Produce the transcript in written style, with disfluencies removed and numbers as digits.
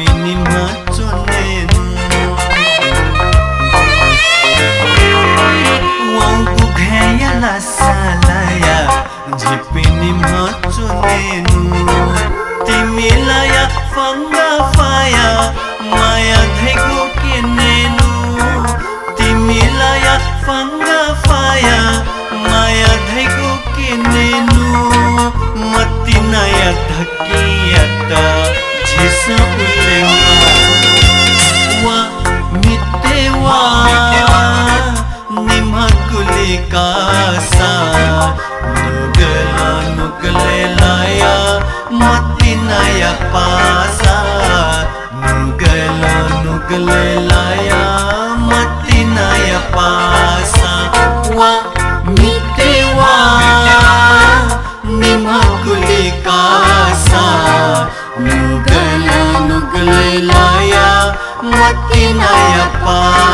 झिपिनी मचुनेनु वांगु घायला सालाया झिपिनी मचुनेनु तिमीलाई फंगा फाया माया धैगो किनेनु तिमीलाई फंगा फाया माया धैगो किनेनु मति नया धकियता झिसा उलेवा वा मितेवा निमा कुली कासा नुगला नुगले लाया मति नया पासा नुगला नुगले लाया मति नया पासा वा मितेवा निमा कुली कासा नुगला नुगले लाया मति नया पासा